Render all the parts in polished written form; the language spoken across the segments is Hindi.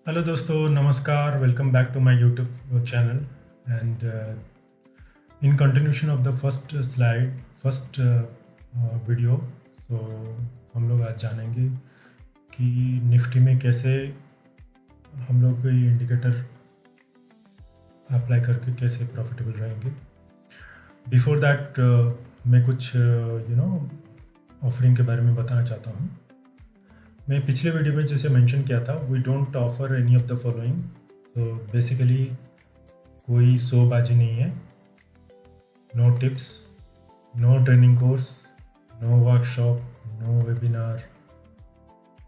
हेलो दोस्तों, नमस्कार। Welcome back to my YouTube channel and in continuation of the first video. So हम लोग आज जानेंगे कि निफ्टी में कैसे हम लोग ये इंडिकेटर अप्लाई करके कैसे प्रॉफिटेबल रहेंगे। बिफोर दैट मैं कुछ ऑफरिंग के बारे में बताना चाहता हूँ। मैं पिछले वीडियो में जैसे मेंशन किया था, we don't offer any of the following. तो बेसिकली कोई शोबाजी नहीं है, no tips, no training course, no workshop, no webinar,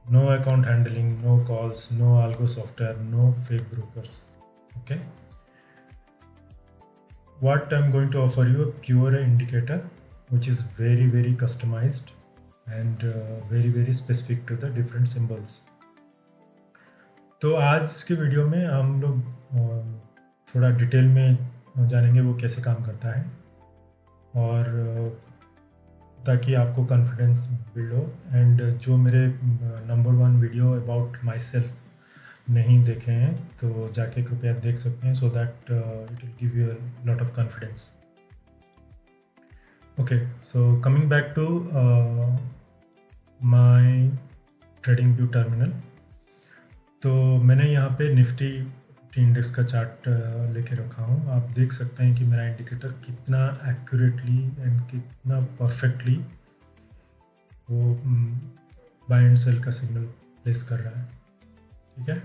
no account handling, no calls, no algo software, no fake brokers. Okay, what I'm going to offer you a pure indicator which is very customized and very specific to the different symbols. तो आज के वीडियो में हम लोग थोड़ा डिटेल में जानेंगे वो कैसे काम करता है, और ताकि आपको कॉन्फिडेंस बिल्ड हो। एंड जो मेरे number 1 video about myself नहीं देखे हैं तो जाके कृपया देख सकते हैं, so that it will give you a lot of confidence. Okay, so coming back to my TradingView terminal. तो मैंने यहाँ पे निफ्टी इंडेक्स का चार्ट लेके रखा हूँ। आप देख सकते हैं कि मेरा इंडिकेटर कितना एक्यूरेटली एंड कितना परफेक्टली वो बाय एंड सेल का सिग्नल प्लेस कर रहा है। ठीक है,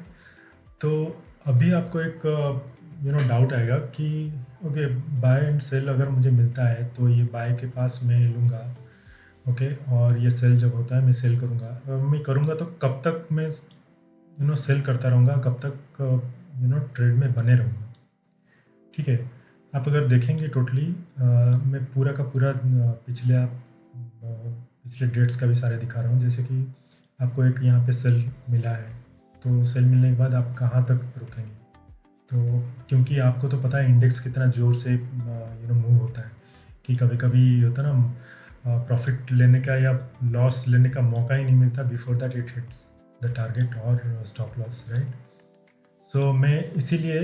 तो अभी आपको एक डाउट आएगा कि ओके, बाय एंड सेल अगर मुझे मिलता है तो ये बाय के पास मैं लूँगा, ओके, और ये सेल जब होता है मैं सेल करूँगा। मैं करूँगा तो कब तक मैं सेल करता रहूँगा, कब तक ट्रेड में बने रहूँगा। ठीक है, आप अगर देखेंगे टोटली मैं पूरा का पूरा पिछले डेट्स का भी सारे दिखा रहा हूँ। जैसे कि आपको एक यहाँ पे सेल मिला है, तो सेल मिलने के बाद आप कहाँ तक रुकेंगे। तो क्योंकि आपको तो पता है इंडेक्स कितना ज़ोर से मूव होता है कि कभी कभी होता है ना, प्रॉफिट लेने का या लॉस लेने का मौका ही नहीं मिलता before that it hits the target और स्टॉप लॉस, राइट। सो मैं इसीलिए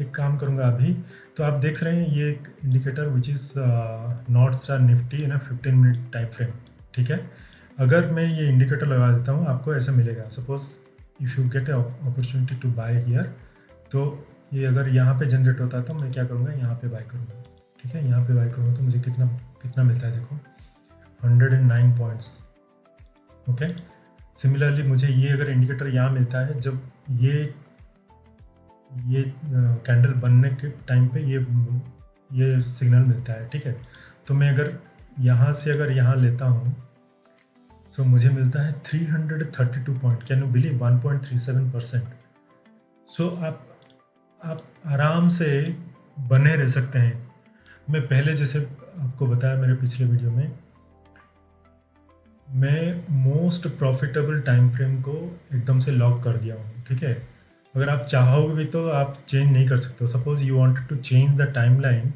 एक काम करूँगा अभी। तो आप देख रहे हैं ये एक indicator which is north star Nifty in a 15 minute time frame. ठीक है, अगर मैं ये इंडिकेटर लगा देता हूँ आपको ऐसा मिलेगा। Suppose if you get opportunity to buy here, तो ये अगर यहाँ पे जनरेट होता है तो मैं क्या करूँगा, यहाँ पे बाय करूँगा। ठीक है, यहाँ पे बाय करूँगा तो मुझे कितना कितना मिलता है, देखो 109 पॉइंट्स। ओके, सिमिलरली मुझे ये अगर इंडिकेटर यहाँ मिलता है, जब ये कैंडल बनने के टाइम पे ये सिग्नल मिलता है। ठीक है, तो मैं अगर यहाँ से अगर यहाँ लेता हूँ, सो मुझे मिलता है 332 पॉइंट। Can you believe, 1.37%। सो आप आराम से बने रह सकते हैं। मैं पहले जैसे आपको बताया मेरे पिछले वीडियो में, मैं मोस्ट प्रॉफिटेबल टाइम फ्रेम को एकदम से लॉक कर दिया हूँ। ठीक है, अगर आप चाहोगे भी तो आप चेंज नहीं कर सकते हो। Suppose you wanted to change the timeline,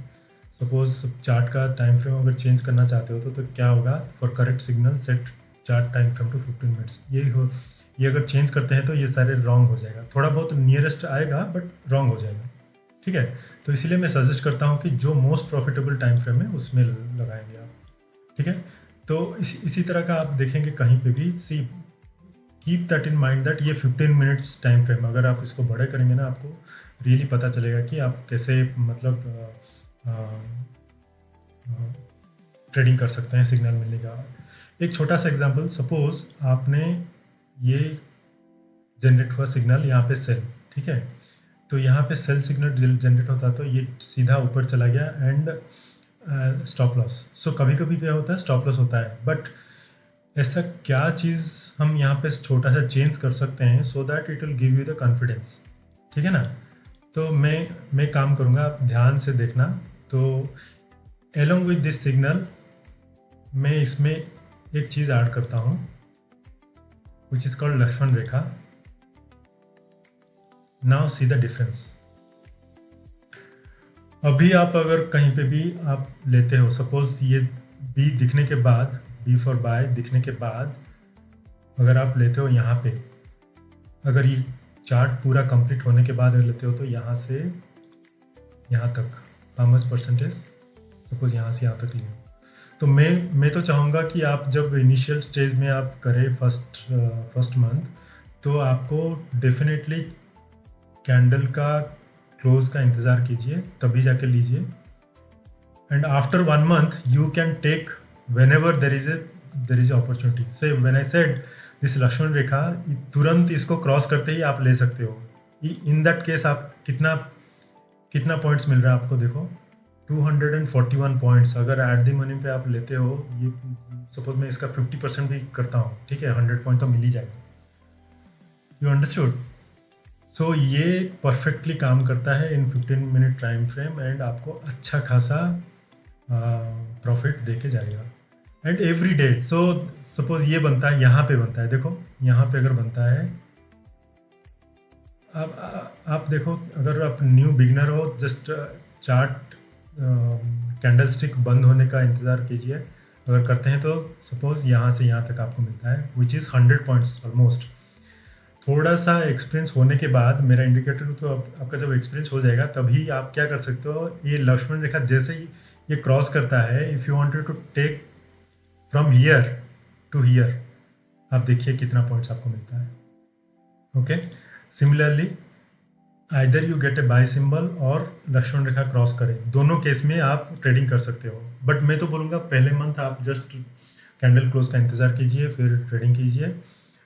suppose chart का टाइम फ्रेम अगर चेंज करना चाहते हो तो क्या होगा, for correct signal set chart time frame to 15 minutes. ये अगर चेंज करते हैं तो ये सारे रॉन्ग हो जाएगा। थोड़ा बहुत नियरेस्ट आएगा बट रॉन्ग हो जाएगा। ठीक है, तो इसीलिए मैं सजेस्ट करता हूँ कि जो मोस्ट प्रॉफिटेबल टाइम फ्रेम है उसमें लगाएंगे आप। ठीक है, तो इसी तरह का आप देखेंगे कहीं पे भी, see keep that in mind that ये 15 मिनट्स टाइम फ्रेम, अगर आप इसको बड़े करेंगे ना, आपको रियली पता चलेगा कि आप कैसे मतलब ट्रेडिंग कर सकते हैं सिग्नल मिलने का। एक छोटा सा एग्जांपल, सपोज आपने ये जनरेट हुआ सिग्नल यहाँ पे सेल। ठीक है, तो यहाँ पे सेल सिग्नल जनरेट होता तो ये सीधा ऊपर चला गया एंड स्टॉप लॉस। सो कभी कभी क्या होता है, स्टॉप लॉस होता है, बट ऐसा क्या चीज़ हम यहाँ पे छोटा सा चेंज कर सकते हैं so that it will give you the confidence. ठीक है ना, तो मैं काम करूँगा, आप ध्यान से देखना। तो एलोंग विद दिस सिग्नल मैं इसमें एक चीज़ ऐड करता हूँ which is called Lakshman Rekha. Now see the difference. अभी आप अगर कहीं पे भी आप लेते हो, सपोज ये बी दिखने के बाद, बी फॉर बाय दिखने के बाद अगर आप लेते हो यहाँ पे, अगर ये चार्ट पूरा कंप्लीट होने के बाद अगर लेते हो तो यहाँ से यहाँ तक फार्मर्स परसेंटेज सपोज यहाँ से यहाँ तक लियो। तो मैं तो चाहूँगा कि आप जब इनिशियल स्टेज में आप करें फर्स्ट मंथ, तो आपको डेफिनेटली कैंडल का क्लोज का इंतज़ार कीजिए, तभी जाके लीजिए। And after 1 month you can take whenever there is a opportunity. Say when I said this Lakshman rekha, तुरंत इसको क्रॉस करते ही आप ले सकते हो। इन दैट केस आप कितना पॉइंट्स मिल रहा है आपको, देखो 241 पॉइंट्स। अगर एट दी मनी पे आप लेते हो, ये सपोज मैं इसका 50% भी करता हूँ, ठीक है, 100 पॉइंट तो मिल ही जाएगा। You understood? सो ये परफेक्टली काम करता है इन 15 मिनट टाइम फ्रेम, एंड आपको अच्छा खासा प्रॉफिट दे के जाएगा। And every day, so suppose ये बनता है, यहाँ पे बनता है, देखो यहाँ पे अगर बनता है, आप देखो, अगर आप न्यू बिगनर हो, जस्ट चार्ट कैंडल स्टिक बंद होने का इंतज़ार कीजिए। अगर करते हैं तो सपोज यहाँ से यहाँ तक आपको मिलता है, विच इज़ 100 पॉइंट्स ऑलमोस्ट। थोड़ा सा एक्सपीरियंस होने के बाद, मेरा इंडिकेटर तो आपका जब एक्सपीरियंस हो जाएगा तभी आप क्या कर सकते हो, ये लक्ष्मण रेखा जैसे ही ये क्रॉस करता है, if you wanted to take from here to here, आप देखिए कितना पॉइंट्स आपको मिलता है। Okay, similarly either you get a buy symbol और लक्ष्मण रेखा क्रॉस करें, दोनों केस में आप ट्रेडिंग कर सकते हो। बट मैं तो बोलूँगा पहले मंथ आप जस्ट कैंडल क्लोज का इंतज़ार कीजिए, फिर ट्रेडिंग कीजिए।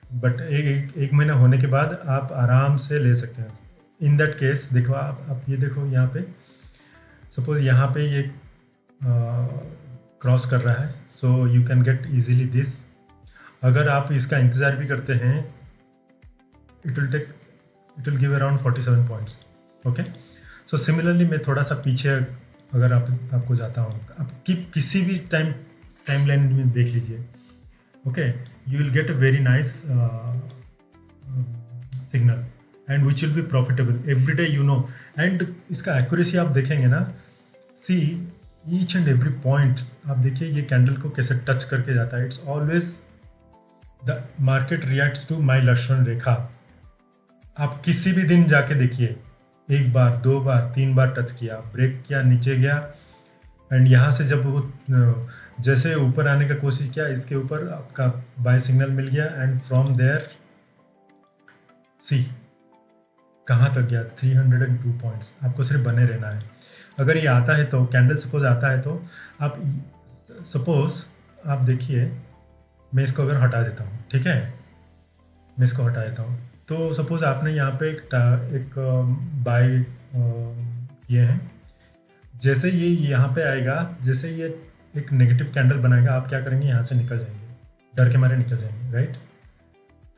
बट एक महीना होने के बाद आप आराम से ले सकते हैं। इन दैट केस देखो, आप ये देखो, यहाँ पे सपोज यहाँ पे ये क्रॉस कर रहा है, so you can get easily this. अगर आप इसका इंतज़ार भी करते हैं, it will give around 47 points. Okay, so similarly मैं थोड़ा सा पीछे अगर आपको जाता हूँ, आप किसी भी टाइम लाइन में देख लीजिए। Okay, you will get a very nice signal and which will be profitable every day, you know। and इसका accuracy आप देखेंगे ना, see each and every point, आप देखिए ये कैंडल को कैसे टच करके जाता है। It's always the market reacts to my Lakshman rekha. आप किसी भी दिन जाके देखिए, 1 बार 2 बार 3 बार टच किया, ब्रेक किया, नीचे गया, एंड यहाँ से जब वो जैसे ऊपर आने का कोशिश किया, इसके ऊपर आपका बाय सिग्नल मिल गया, एंड फ्रॉम देयर सी कहाँ तक गया, 302 पॉइंट्स। आपको सिर्फ बने रहना है। अगर ये आता है तो कैंडल सपोज आता है तो आप सपोज आप देखिए, मैं इसको अगर हटा देता हूँ, ठीक है, मैं इसको हटा देता हूँ, तो सपोज आपने यहाँ पे एक बाय किए हैं। जैसे ये यहाँ पे आएगा, जैसे ये एक नेगेटिव कैंडल बनाएगा, आप क्या करेंगे, यहाँ से निकल जाएंगे, डर के मारे निकल जाएंगे, राइट।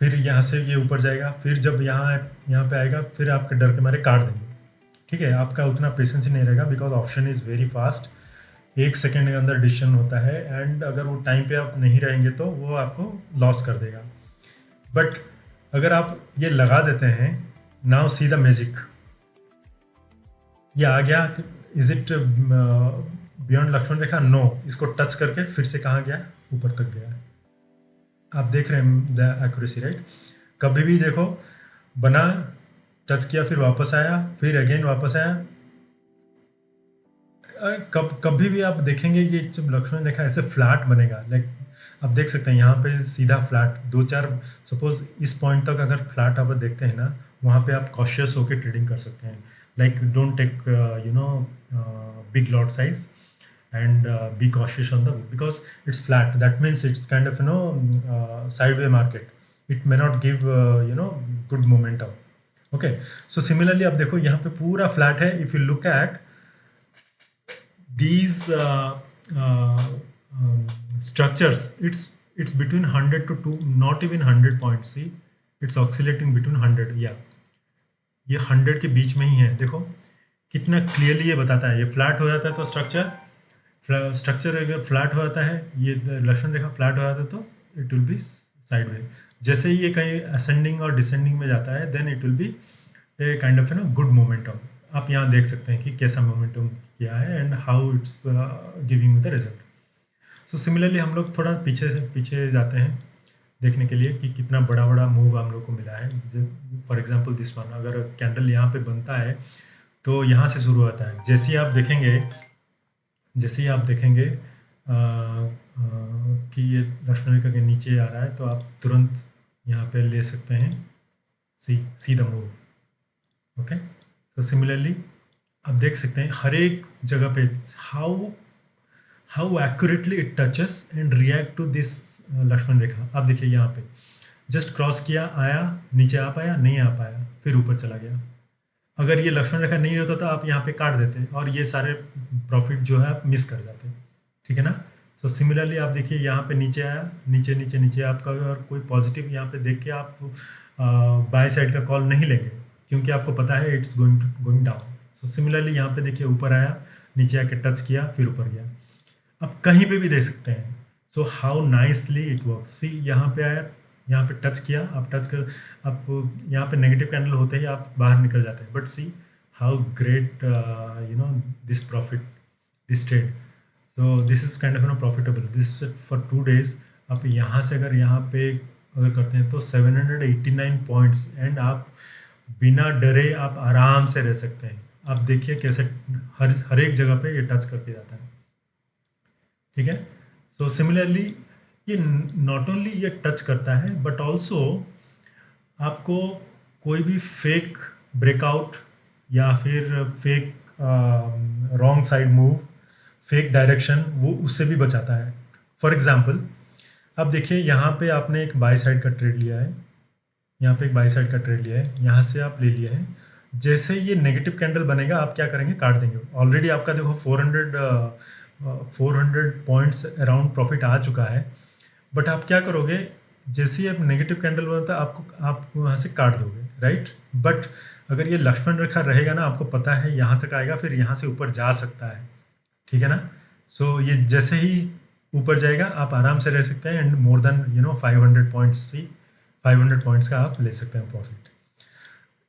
फिर यहाँ से ये ऊपर जाएगा, फिर जब यहाँ पे आएगा, फिर आपके डर के मारे काट देंगे, ठीक है। आपका उतना पेशेंस ही नहीं रहेगा, because option is very fast, 1 second के अंदर डिसीजन होता है, एंड अगर वो टाइम पे आप नहीं रहेंगे तो वो आपको लॉस कर देगा। बट अगर आप ये लगा देते हैं, नाउ सी द मैजिक, ये आ गया, is it beyond Lakshman Rekha? No, इसको टच करके फिर से कहाँ गया, ऊपर तक गया। आप देख रहे हैं द एक्यूरेसी, राइट। कभी भी देखो, बना, टच किया, फिर वापस आया, फिर अगेन वापस आया। कभी भी आप देखेंगे ये जब लक्ष्मण रेखा ऐसे फ्लैट बनेगा, लाइक आप देख सकते हैं यहाँ पे सीधा फ्लैट, 2-4 सपोज इस पॉइंट तक अगर फ्लैट आप देखते हैं ना, वहाँ पे आप कॉशियस होकर ट्रेडिंग कर सकते हैं। Like don't take big lot size, and be cautious on the, because it's flat, that means it's kind of sideway market, it may not give good momentum। okay, so similarly आप देखो यहाँ पे पूरा flat है। if you look at these structures, it's between 100 to 2, not even 100 points, see it's oscillating between 100, yeah, ये 100 के बीच में ही है। देखो कितना क्लियरली ये बताता है। ये फ्लैट हो जाता है तो स्ट्रक्चर अगर फ्लैट हो जाता है, ये लक्ष्मण रेखा फ्लैट हो जाता है तो इट विल बी साइडवे। जैसे ही ये कहीं असेंडिंग और डिसेंडिंग में जाता है, then it will be a kind of good momentum. आप यहाँ देख सकते हैं कि कैसा मोमेंटम किया है and how it's giving the result. So similarly हम लोग थोड़ा पीछे जाते हैं। देखने के लिए कि कितना बड़ा बड़ा मूव हम लोग को मिला है। फॉर एग्जांपल दिस वन, अगर कैंडल यहाँ पे बनता है तो यहाँ से शुरू होता है। जैसे ही आप देखेंगे कि ये लक्ष्मण रेखा के नीचे आ रहा है, तो आप तुरंत यहाँ पे ले सकते हैं सी द मूव। ओके, तो सिमिलरली आप देख सकते हैं हर एक जगह पे how accurately it touches and react to this Lakshman rekha. आप देखिए यहाँ पे जस्ट क्रॉस किया, आया, नीचे आ पाया, नहीं आ पाया, फिर ऊपर चला गया। अगर ये लक्ष्मण रेखा नहीं होता तो आप यहाँ पे काट देते और ये सारे प्रॉफिट जो है आप मिस कर जाते। ठीक है ना। सो सिमिलरली आप देखिए यहाँ पे नीचे आया, नीचे नीचे नीचे आपका अगर कोई पॉजिटिव यहाँ पे देख के आप बाय साइड का कॉल नहीं लेंगे, क्योंकि आपको पता है it's going down. So similarly यहाँ पे देखिए ऊपर आया, नीचे आके टच किया, फिर ऊपर गया। आप कहीं पे भी दे सकते हैं। So how nicely it works. See यहाँ पे आया, यहाँ पे टच किया, आप टच कर, आप यहाँ पे नेगेटिव कैंडल होते ही आप बाहर निकल जाते हैं। But see how great this profit, this trade. So this is kind of profitable. This for 2 days। आप यहाँ से अगर यहाँ पे अगर करते हैं तो 789 पॉइंट्स, एंड आप बिना डरे आप आराम से रह सकते हैं। आप देखिए कैसे हर एक जगह पे ये टच करके जाता है। ठीक है। सो सिमिलरली ये नॉट ओनली ये टच करता है, बट ऑल्सो आपको कोई भी फेक ब्रेकआउट या फिर fake wrong side move, fake direction, वो उससे भी बचाता है। फॉर एग्जांपल अब देखिए यहाँ पे आपने एक बाई साइड का ट्रेड लिया है, यहाँ पे एक बाई साइड का ट्रेड लिया है, यहाँ से आप ले लिए हैं। जैसे ये नेगेटिव कैंडल बनेगा आप क्या करेंगे, काट देंगे। ऑलरेडी आपका देखो 400 पॉइंट्स अराउंड प्रॉफिट आ चुका है। बट आप क्या करोगे, जैसे ही अब नेगेटिव कैंडल बनता है आप वहाँ से काट दोगे, राइट। बट अगर ये लक्ष्मण रेखा रहेगा ना, आपको पता है यहाँ तक आएगा, फिर यहाँ से ऊपर जा सकता है। ठीक है ना। सो ये जैसे ही ऊपर जाएगा आप आराम से रह सकते हैं, and more than 500 points, 500 points का आप ले सकते हैं profit.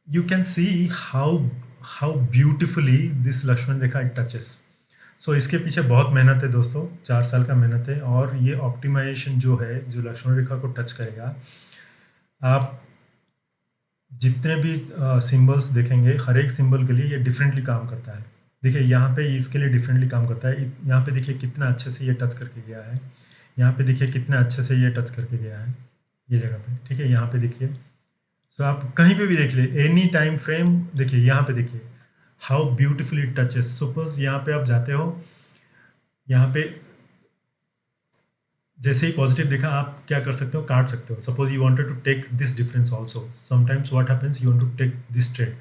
You can see how beautifully this Lakshman rekha touches. So इसके पीछे बहुत मेहनत है दोस्तों, 4 साल का मेहनत है। और ये ऑप्टिमाइजेशन जो है, जो लक्ष्मण रेखा को टच करेगा, आप जितने भी सिंबल्स देखेंगे, हर एक सिंबल के लिए ये डिफरेंटली काम करता है। देखिए यहाँ पे इसके लिए डिफरेंटली काम करता है। यहाँ पे देखिए कितना अच्छे से ये टच करके गया है, यहाँ पे देखिए कितना अच्छे से ये टच करके गया है ये जगह पे। ठीक है, यहाँ पे देखिए। सो आप कहीं पे भी देख ले, एनी टाइम फ्रेम देखिए, यहाँ पे देखिए हाउ ब्यूटिफुली टचेस। सपोज यहाँ पे आप जाते हो, यहाँ पे जैसे ही पॉजिटिव देखा आप क्या कर सकते हो, काट सकते हो। Suppose you wanted to take this difference also, sometimes what happens, you want to take this trade.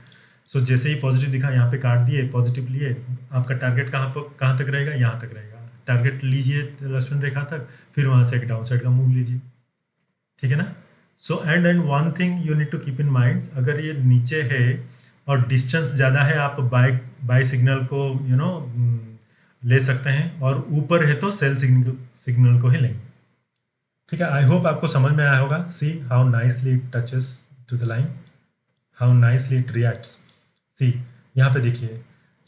So जैसे ही पॉजिटिव दिखा यहाँ पे काट दिए, पॉजिटिव लिए, आपका टारगेट कहाँ तक रहेगा, यहाँ तक रहेगा। टारगेट लीजिए लक्ष्मण रेखा तक, फिर वहाँ से एक डाउन साइड का मूव लीजिए। ठीक है ना। So and one thing you need to keep in mind, अगर ये नीचे है और डिस्टेंस ज़्यादा है, आप बाय सिग्नल को ले सकते हैं, और ऊपर है तो सेल सिग्नल को ही लेंगे। ठीक है, आई होप आपको समझ में आया होगा। See how nicely it touches to the line, how nicely it reacts. See यहाँ पे देखिए,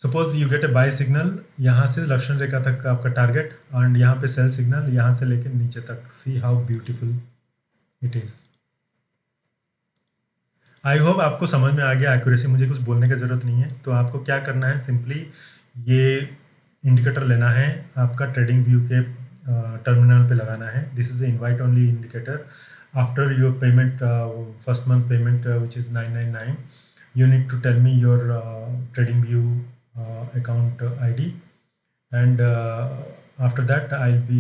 suppose you get a buy signal, यहाँ से लक्ष्मण रेखा तक आपका टारगेट, एंड यहाँ पे सेल सिग्नल, यहाँ से लेकर नीचे तक। See how beautiful it is. I hope आपको समझ में आ गया। एक्यूरेसी मुझे कुछ बोलने की ज़रूरत नहीं है। तो आपको क्या करना है, सिंपली ये इंडिकेटर लेना है, आपका ट्रेडिंग व्यू के टर्मिनल पे लगाना है। This is the invite only indicator. After your payment, first month payment which is 999, you need to tell me your trading view account ID, and after that I'll be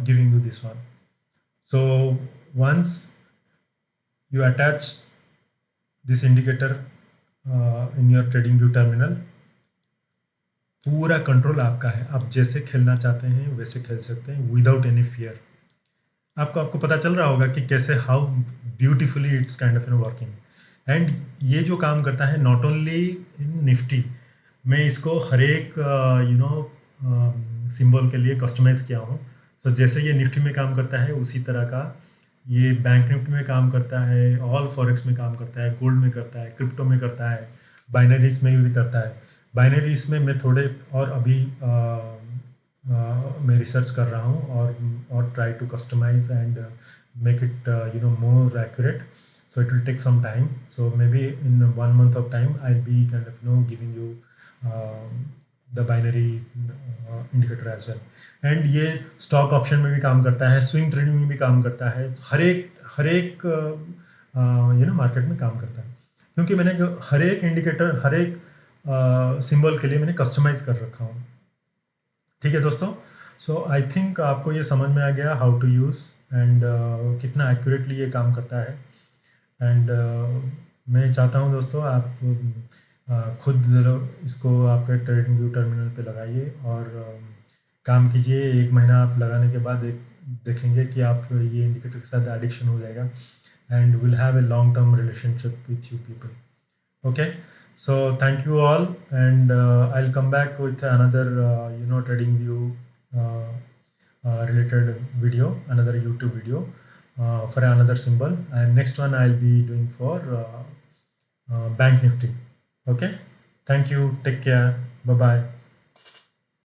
giving you this one. So once you attach this indicator in your trading view terminal, पूरा कंट्रोल आपका है। आप जैसे खेलना चाहते हैं वैसे खेल सकते हैं विदाउट एनी फियर। आपको पता चल रहा होगा कि कैसे how beautifully it's kind of working. And ये जो काम करता है नॉट ओनली इन निफ्टी, मैं इसको हर एक सिंबल के लिए कस्टमाइज़ किया हूँ। तो जैसे ये निफ्टी में काम करता है उसी तरह का ये बैंक निफ्टी में काम करता है, ऑल फॉरेक्स में काम करता है, गोल्ड में करता है, क्रिप्टो में करता है, बाइनरीज में भी करता है। बाइनरीज में मैं थोड़े और अभी मैं रिसर्च कर रहा हूँ और try to customise and make it more accurate. So it will take some time. So maybe in 1 month of time I'll be kind of giving you the binary indicator as well. And ये स्टॉक ऑप्शन में भी काम करता है, स्विंग ट्रेडिंग में भी काम करता है, हर एक मार्केट में काम करता है, क्योंकि मैंने हर एक इंडिकेटर, हर एक सिंबल के लिए मैंने कस्टमाइज़ कर रखा हूँ। ठीक है दोस्तों, सो आई थिंक आपको ये समझ में आ गया हाउ टू यूज़ एंड कितना एक्यूरेटली ये काम करता है। एंड मैं चाहता हूँ दोस्तों आप खुद इसको आपके ट्रेडिंग व्यू टर्मिनल पे लगाइए और काम कीजिए। 1 महीना आप लगाने के बाद देखेंगे कि आप ये इंडिकेटर के साथ एडिक्शन हो जाएगा and will have a long term relationship with you people. Okay, so thank you all, and I'll come back with another trading view related video, another YouTube video for another symbol, and next one I'll be doing for bank nifty. Okay, thank you, take care, bye bye.